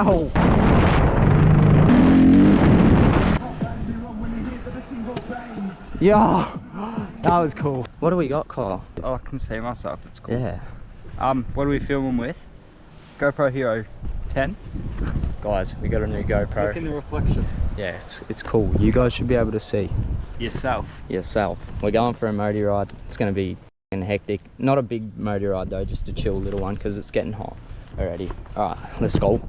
Ow! Yeah, that was cool. What do we got, Kyle? Oh, I can see myself, it's cool. Yeah. What are we filming with? GoPro Hero 10. Guys, we got a new GoPro. Look in the reflection. Yeah, it's cool. You guys should be able to see Yourself. We're going for a motor ride. It's going to be f***ing hectic. Not a big motor ride though, just a chill little one because it's getting hot already. Alright, let's go.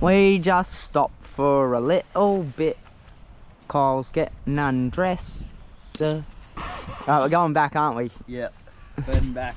We just stopped for a little bit. Kyle's getting undressed. Right, we're going back, aren't we? Yep. Heading back.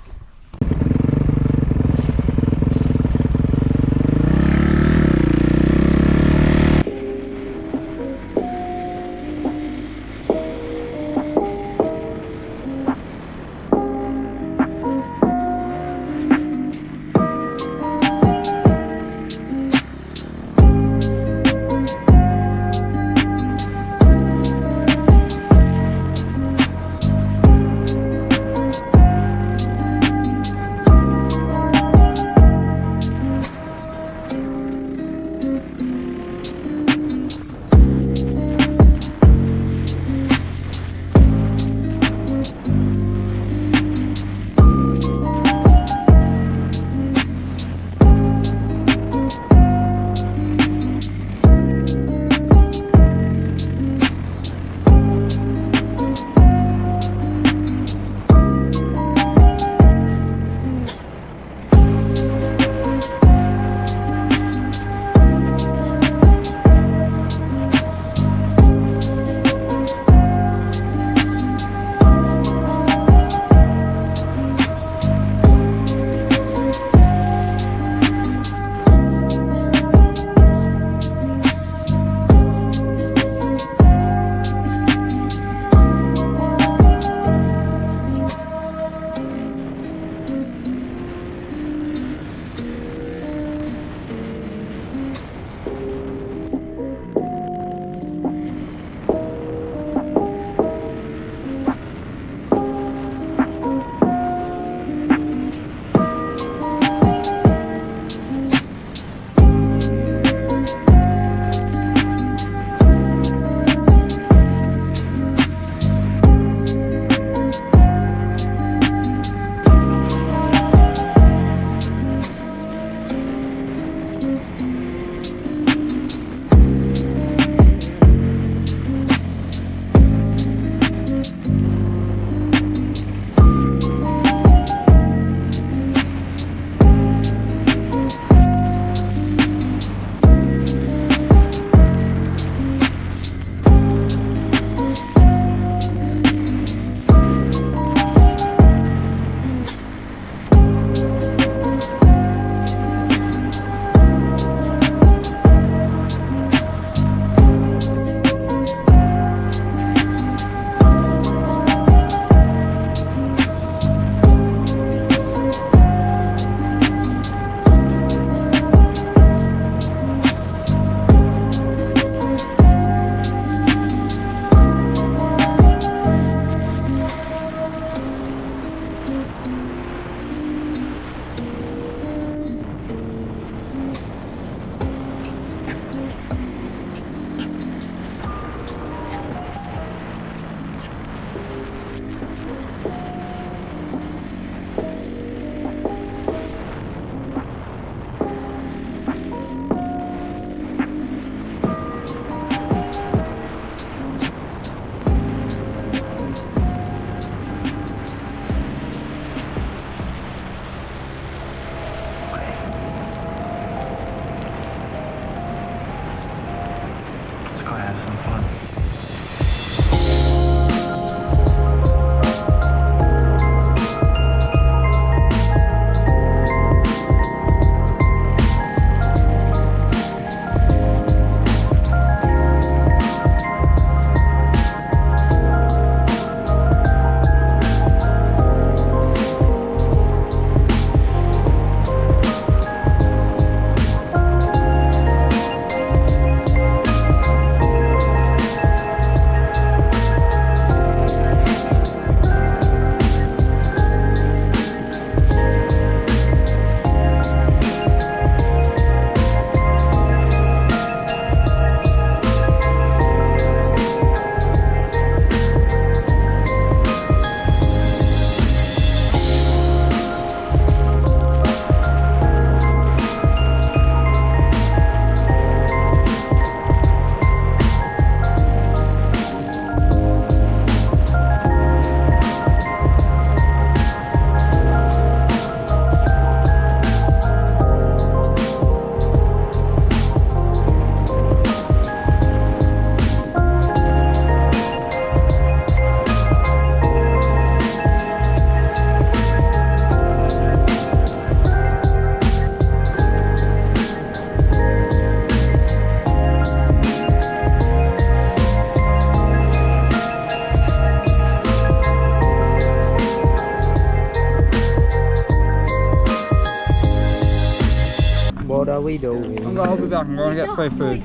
are we doing? I'll be back. I'm going to get free food.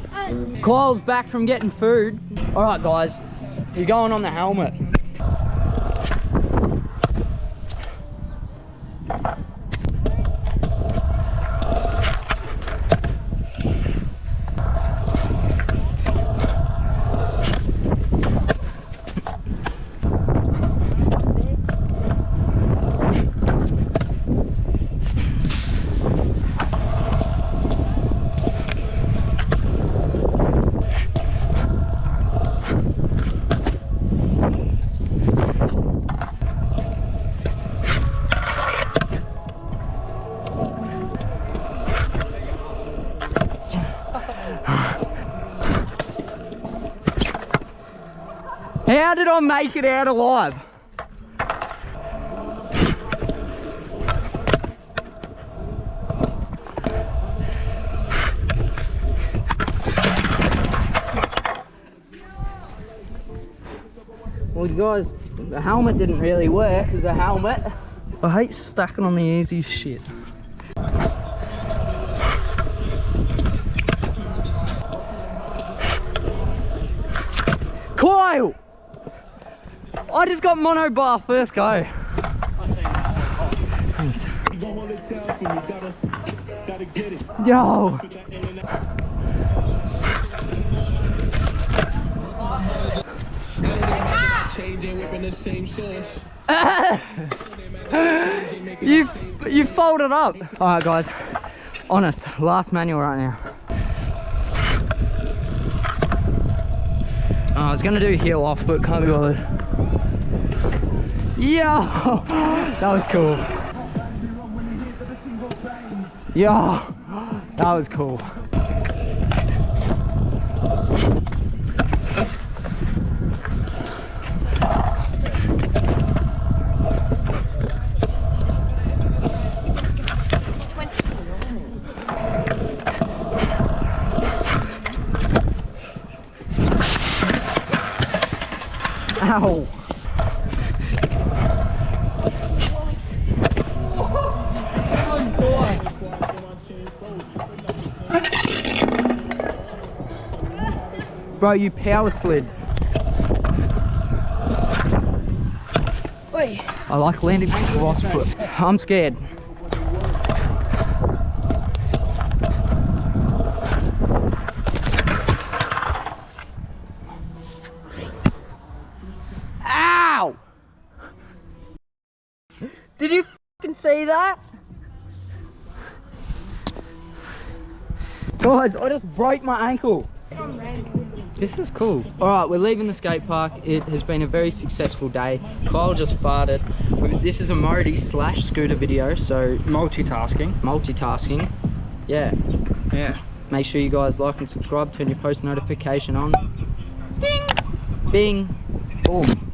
Kyle's back from getting food. Alright guys, you're going on the helmet. How did I make it out alive? Well, you guys, the helmet didn't really work as a helmet. I hate stacking on the easy shit. Kyle! I just got mono bar first go. Thanks. Yo! You folded up. Alright guys, honest, last manual right now. I was gonna do heel off, but can't be bothered. Yeah, that was cool. Yeah, that was cool. Ow! Bro, you power slid. Oi. I like landing cross foot. I'm scared. Ow! Did you fucking see that? Guys, I just broke my ankle. This is cool. Alright, we're leaving the skate park. It has been a very successful day. Kyle just farted. This is a Modi / scooter video, so multitasking. Yeah. Make sure you guys like and subscribe, turn your post notification on. Bing! Bing! Boom.